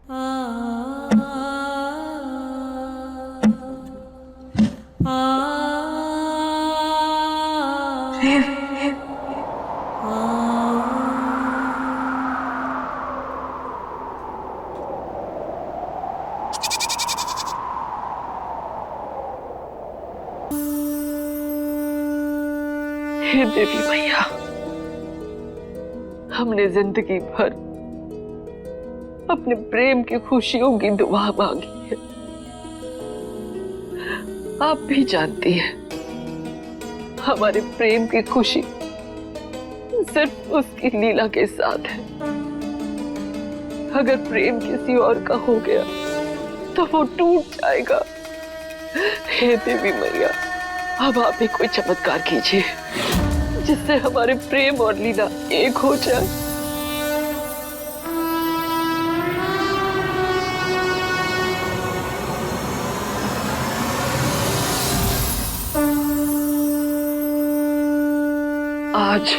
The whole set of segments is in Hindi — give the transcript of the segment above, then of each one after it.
हे देवी मैया, हमने जिंदगी भर अपने प्रेम की खुशियों की दुआ मांगी है। आप भी जानती हैं, हमारे प्रेम की खुशी सिर्फ उसकी लीला के साथ है। अगर प्रेम किसी और का हो गया तो वो टूट जाएगा। हे देवी मैया, अब आप भी कोई चमत्कार कीजिए जिससे हमारे प्रेम और लीला एक हो जाए। आज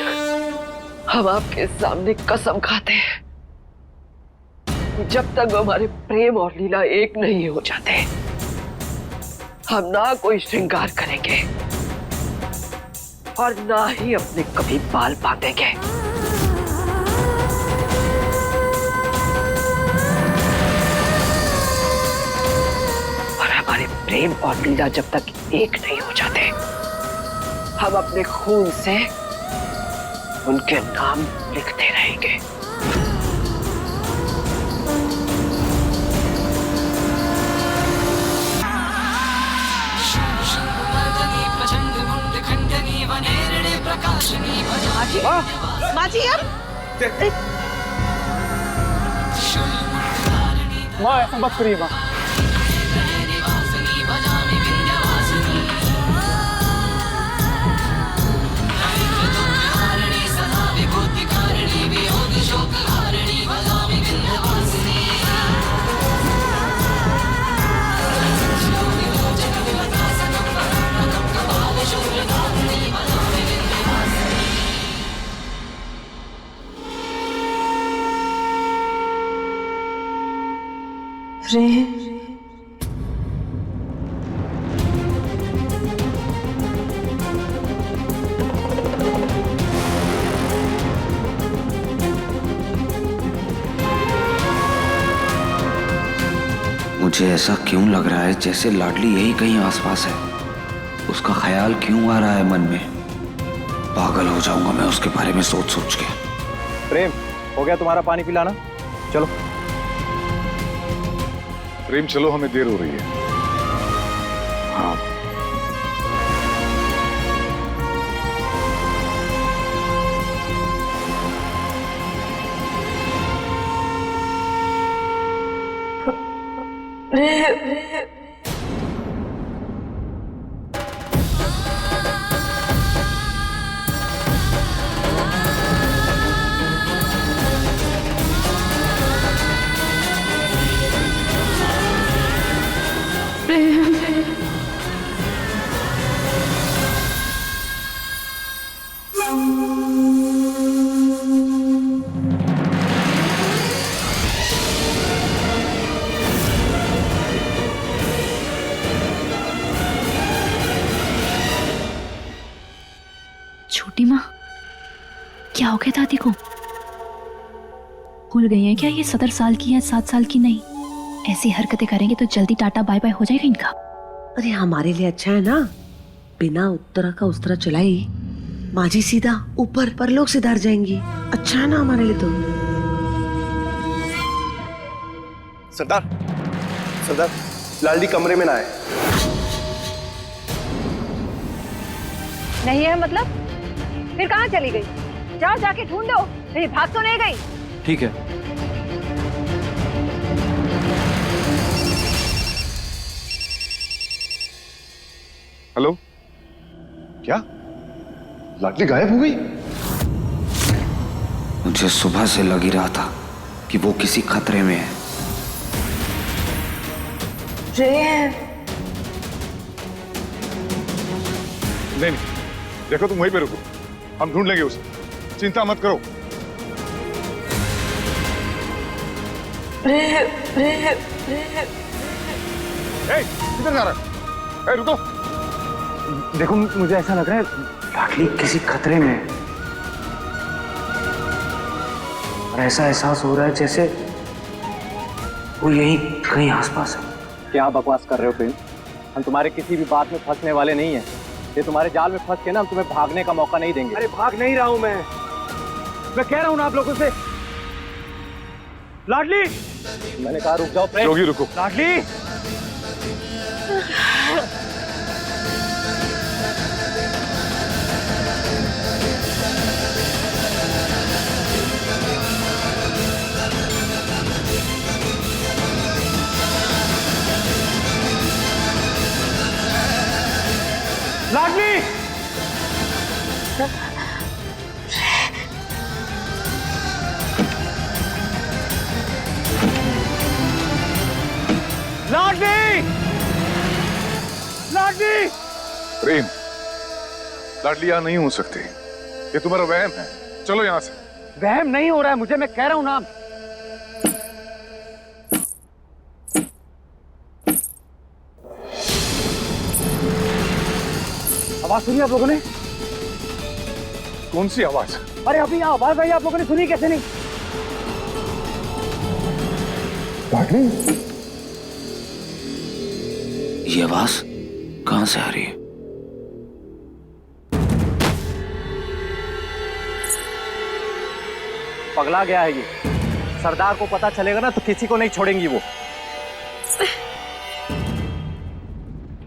हम आपके सामने कसम खाते हैं, जब तक हमारे प्रेम और लीला एक नहीं हो जाते, हम ना कोई श्रृंगार करेंगे और ना ही अपने कभी बाल बांधेंगे। और हमारे प्रेम और लीला जब तक एक नहीं हो जाते, हम अपने खून से उनके नाम लिखते रहेंगे। माँ जी, अब माँ ऐसा मत करिए माँ। मुझे ऐसा क्यों लग रहा है जैसे लाडली यही कहीं आसपास है। उसका ख्याल क्यों आ रहा है मन में? पागल हो जाऊंगा मैं उसके बारे में सोच सोच के। प्रेम, हो गया तुम्हारा पानी पिलाना? चलो प्रेम, चलो, हमें देर हो रही है। हाँ, छोटी माँ, क्या हो गया दादी को? भूल गई है क्या ये 17 साल की है, 7 साल की नहीं? ऐसी हरकतें करेंगे तो जल्दी टाटा बाय बाय हो जाएगा इनका। अरे हमारे लिए अच्छा है ना, बिना उत्तरा का उस्तरा चलाई माँ जी सीधा ऊपर परलोक सिधार जाएंगी। अच्छा है ना हमारे लिए तो। सरदार, सरदार, लाडली कमरे में ना आए। नहीं है मतलब? फिर कहाँ चली गई? जाओ जाके ढूंढो, कहीं भाग तो नहीं गई? ठीक है। हेलो, क्या लाडली गायब हो गई? मुझे सुबह से लग ही रहा था कि वो किसी खतरे में है। नहीं, देखो तुम वहीं पे रुको, हम ढूंढ लेंगे उसे, चिंता मत करो। प्रेम प्रेम प्रेम। ए, किधर जा रहा है? ए, रुको। देखो मुझे ऐसा लग रहा है लाडली किसी खतरे में है और ऐसा एहसास हो रहा है जैसे वो यहीं कहीं आसपास है। क्या बकवास कर रहे हो प्रेम? हम तुम्हारे किसी भी बात में फंसने वाले नहीं हैं। ये तुम्हारे जाल में फंस के ना हम तुम्हें भागने का मौका नहीं देंगे। अरे भाग नहीं रहा हूं मैं कह रहा हूं ना आप लोगों से। लाडली, मैंने कहा रुक जाओ प्रेम। योगी रुको। लाडली, लाडली, लाडली, लाडली। प्रेम, लाडली यहाँ नहीं हो सकती। ये तुम्हारा वहम है। चलो यहाँ से। वहम नहीं हो रहा है मुझे, मैं कह रहा हूं ना। आवाज सुनी आप लोगों ने? कौन सी आवाज? अरे अभी आवाज आई, आप लोगों ने सुनी कैसे नहीं? ये आवाज कहां से आ रही है? पगला गया है ये। सरदार को पता चलेगा ना तो किसी को नहीं छोड़ेंगी वो।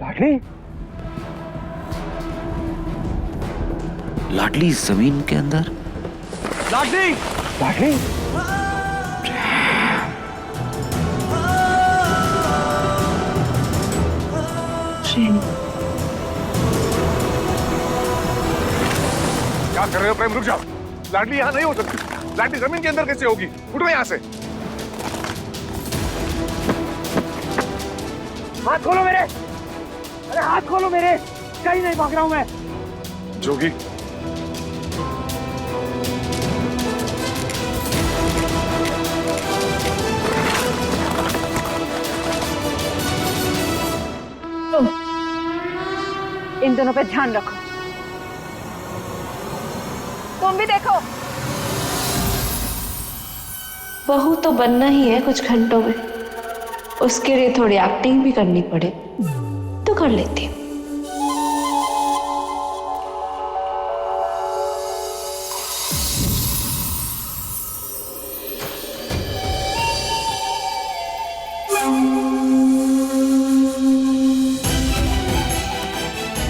लाडली, लाडली जमीन के अंदर? लाडली, लाडली। क्या कर रहे हो प्रेम? रुक जाओ। लाडली यहाँ नहीं हो सकती। लाडली जमीन के अंदर कैसे होगी? उठो यहाँ से। हाथ खोलो मेरे। अरे हाथ खोलो मेरे। कहीं नहीं भाग रहा हूं मैं। जोगी, इन दोनों पे ध्यान रखो। तुम भी देखो। बहू तो बनना ही है कुछ घंटों में। उसके लिए थोड़ी एक्टिंग भी करनी पड़े तो कर लेती हूँ।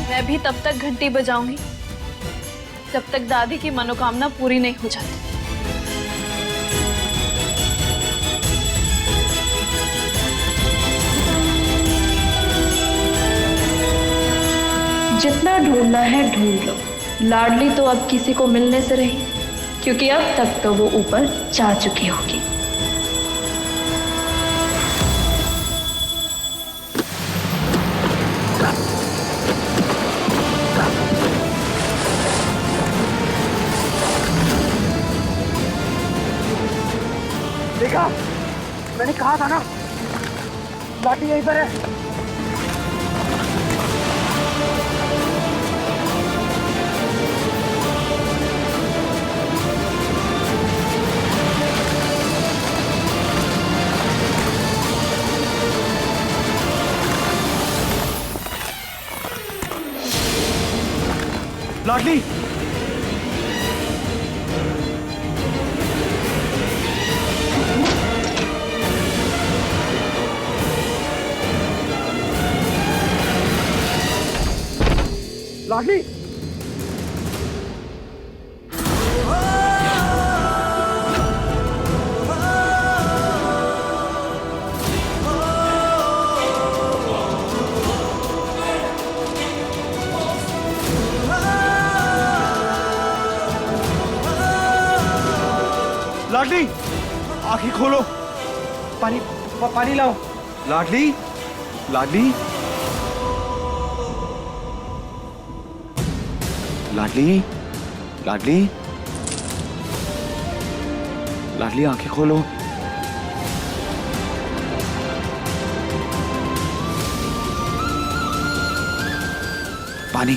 मैं भी तब तक घंटी बजाऊंगी जब तक दादी की मनोकामना पूरी नहीं हो जाती। जितना ढूंढना है ढूंढ लो। लाडली तो अब किसी को मिलने से रही, क्योंकि अब तक तो वो ऊपर जा चुकी होगी। देखा, मैंने कहा था ना, लाडली यहीं पर है। लाडली, लाडली, लाडली, आंखें खोलो। पानी लाओ। लाडली, लाडली, लाडली, लाडली, लाडली, आंखें खोलो। पानी।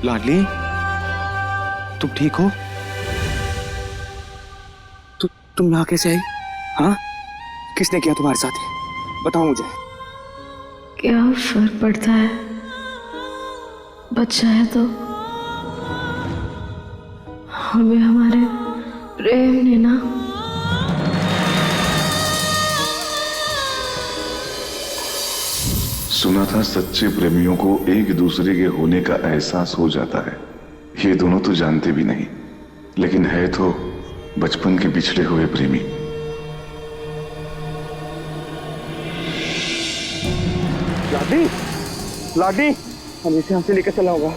लाडली, तुम ठीक हो? तुम यहाँ कैसे आई? हाँ, किसने किया तुम्हारे साथ ये? बताओ मुझे। क्या फर्क पड़ता है, बच्चा है तो। हमें हमारे प्रेम ने ना सुना था सच्चे प्रेमियों को एक दूसरे के होने का एहसास हो जाता है। ये दोनों तो जानते भी नहीं, लेकिन है तो बचपन के बिछड़े हुए प्रेमी। लाडी, लाडी, हम इसे यहाँ से लेकर चला होगा।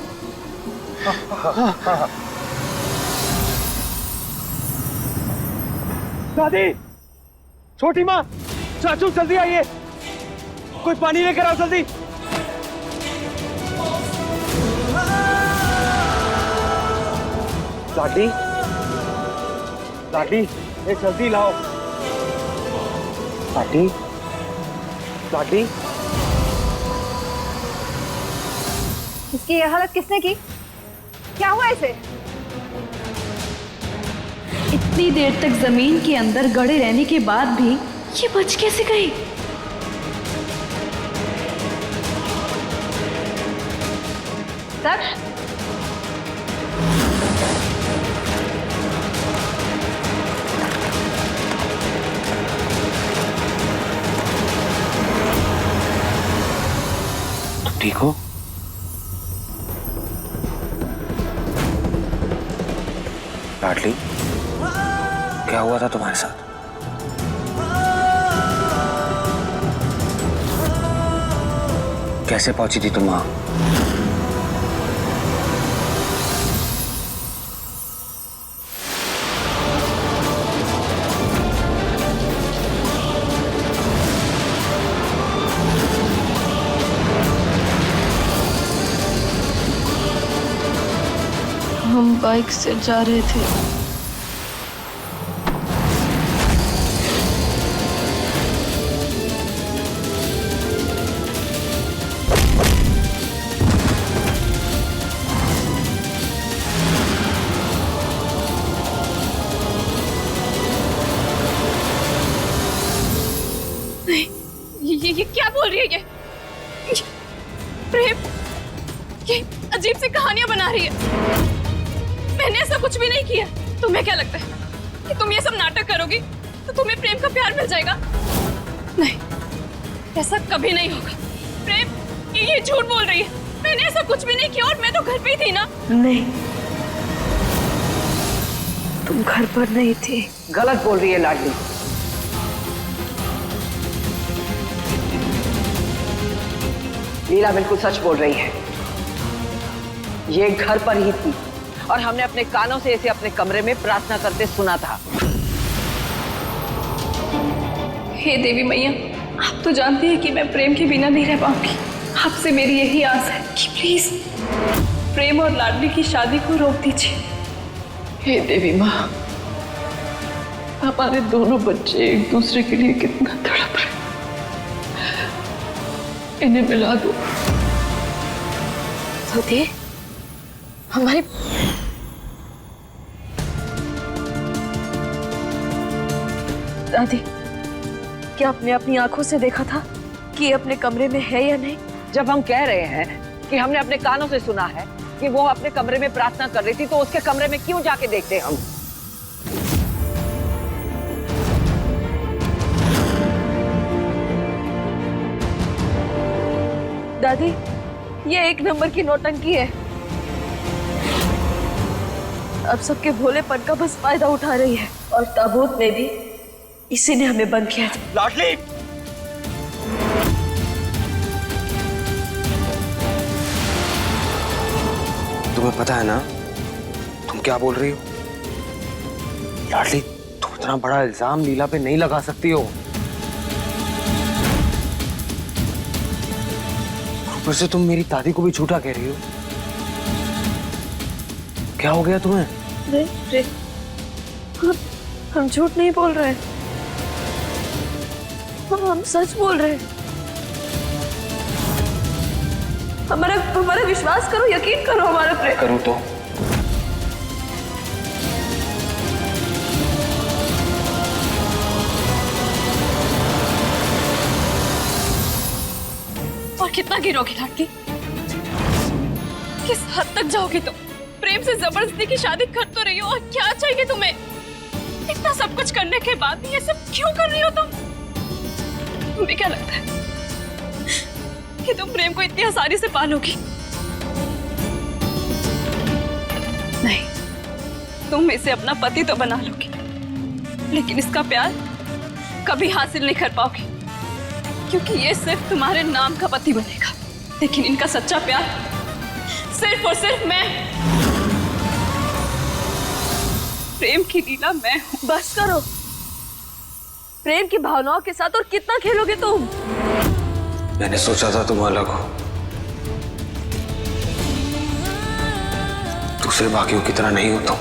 दादी, छोटी माँ, चाचू जल्दी आइए, कोई पानी लेकर आओ जल्दी। लाडी, लाडी, ये जल्दी लाओ। लाडी, लाडी, इसकी ये हालत किसने की? क्या हुआ इसे? इतनी देर तक जमीन के अंदर गड़े रहने के बाद भी ये बच कैसे गई? दक्ष, तुम ठीक हो? लाडली, क्या हुआ था तुम्हारे साथ? कैसे पहुंची थी तुम वहां? हम बाइक से जा रहे थे। ये क्या बोल रही है ये प्रेम? ये अजीब सी कहानियां बना रही है। मैंने ऐसा कुछ भी नहीं किया। तुम्हें क्या लगता है कि तुम ये सब नाटक करोगी तो तुम्हें प्रेम का प्यार मिल जाएगा? नहीं, ऐसा कभी नहीं होगा। प्रेम ये झूठ बोल रही है। मैंने ऐसा कुछ भी नहीं किया और मैं तो घर पे ही थी ना। नहीं, तुम घर पर नहीं थी। गलत बोल रही है लाडली। लीला बिल्कुल सच बोल रही है। ये घर पर ही थी और हमने अपने कानों से इसे अपने कमरे में प्रार्थना करते सुना था। हे देवी मैया, आप तो जानती हैं कि मैं प्रेम के बिना नहीं रह पाऊंगी। आपसे मेरी यही आस है कि प्लीज प्रेम और लाडली की शादी को रोक दीजिए। हे देवी माँ, हमारे दोनों बच्चे एक दूसरे के लिए कितना तड़प रहे, इन्हें मिला दो। सौदे, हमारे दादी, क्या आपने अपनी आंखों से देखा था कि ये अपने कमरे में है या नहीं? जब हम कह रहे हैं कि हमने अपने कानों से सुना है कि वो अपने कमरे में प्रार्थना कर रही थी, तो उसके कमरे में क्यों जाके देखते हम? दादी, ये एक नंबर की नौटंकी है। अब सबके भोलेपन का बस फायदा उठा रही है और ताबूत में भी इसी ने हमें बंद किया था। लाडली, तुम्हें पता है ना तुम क्या बोल रही हो? लाडली, तुम इतना बड़ा इल्जाम लीला पे नहीं लगा सकती हो। ऊपर से तुम मेरी दादी को भी झूठा कह रही हो। क्या हो गया तुम्हें? हम झूठ नहीं बोल रहे, हम सच बोल रहे हैं। हमारा विश्वास करो, यकीन करो हमारा प्रेम। करूँ तो और कितना गिरोगे लाडली? किस हद तक जाओगे तुम? प्रेम से जबरदस्ती की शादी कर तो रही हो, और क्या चाहिए तुम्हें? इतना सब कुछ करने के बाद भी ये सब क्यों कर रही हो तुम? तुम्हें क्या लगता है कि तुम प्रेम को इतनी आसानी से पालोगी? नहीं, तुम इसे अपना पति तो बना लोगी, लेकिन इसका प्यार कभी हासिल नहीं कर पाओगी, क्योंकि ये सिर्फ तुम्हारे नाम का पति बनेगा, लेकिन इनका सच्चा प्यार सिर्फ और सिर्फ मैं। प्रेम की लीला मैं हूं। बस करो, प्रेम की भावनाओं के साथ और कितना खेलोगे तुम? मैंने सोचा था तुम अलग हो, दूसरे बाकियों की तरह नहीं हो तुम।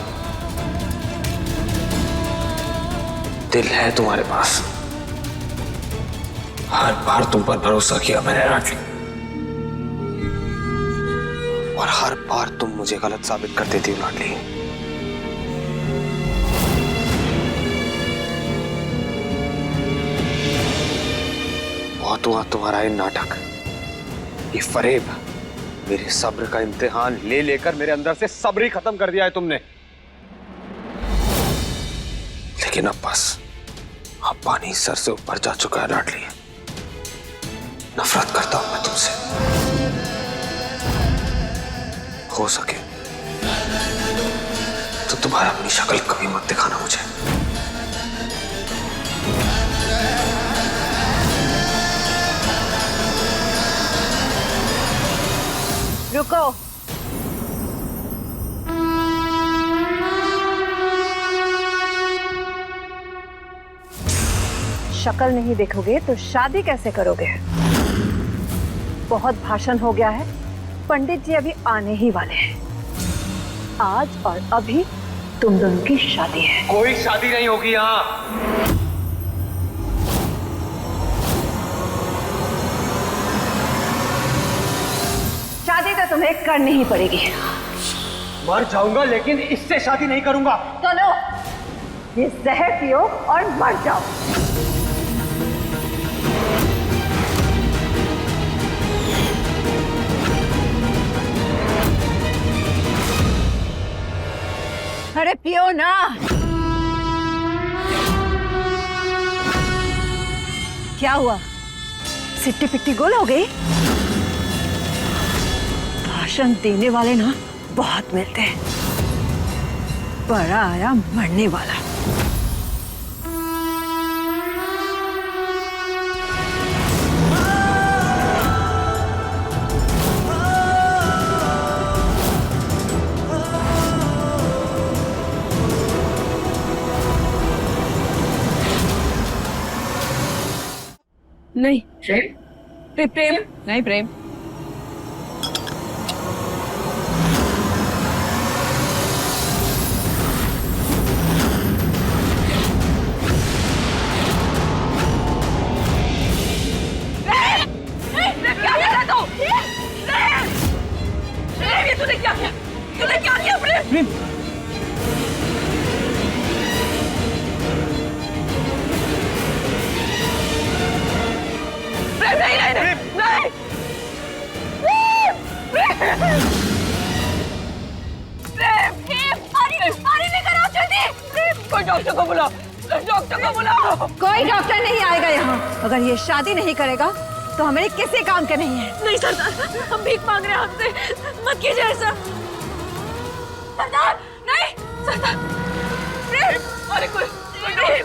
दिल है तुम्हारे पास, हर बार तुम पर भरोसा किया मैंने लाडली, और हर बार तुम मुझे गलत साबित कर देती हो लाडली। बहुत हुआ तुम्हारा ये नाटक, ये फरेब। मेरे सब्र का इम्तिहान ले लेकर मेरे अंदर से सब्र ही खत्म कर दिया है तुमने। लेकिन अब बस, अब पानी सर से ऊपर जा चुका है लाडली। नफरत करता हूं मैं तुमसे। हो सके तो तुम्हारा अपनी शक्ल कभी मत दिखाना मुझे। रुको, शक्ल नहीं देखोगे तो शादी कैसे करोगे? बहुत भाषण हो गया है, पंडित जी अभी आने ही वाले हैं। आज और अभी तुम दोनों की शादी है। कोई शादी नहीं होगी यहाँ। शादी तो तुम्हें करनी ही पड़ेगी। मर जाऊंगा लेकिन इससे शादी नहीं करूंगा। तो लो, ये जहर पियो और मर जाओ। अरे पियो ना। क्या हुआ, सिट्टी पिट्टी गोल हो गई? भाषण देने वाले ना बहुत मिलते हैं, बड़ा आया मरने वाला। नहीं प्रेम नहीं प्रेम, तूने क्या किया? तूने क्या किया प्रेम? प्रेम नहीं नहीं नहीं नहीं प्रेम पानी लेकर आओ जल्दी। कोई डॉक्टर को बुलाओ, डॉक्टर को बुलाओ। कोई डॉक्टर नहीं आएगा यहाँ। अगर ये शादी नहीं करेगा तो हमारे किसी काम के नहीं है। नहीं सरदार, हम भीख मांग रहे हैं आपसे, मत कीजिए ऐसा। सरदार नहीं, सरदार प्रेम, अरे कोई नहीं,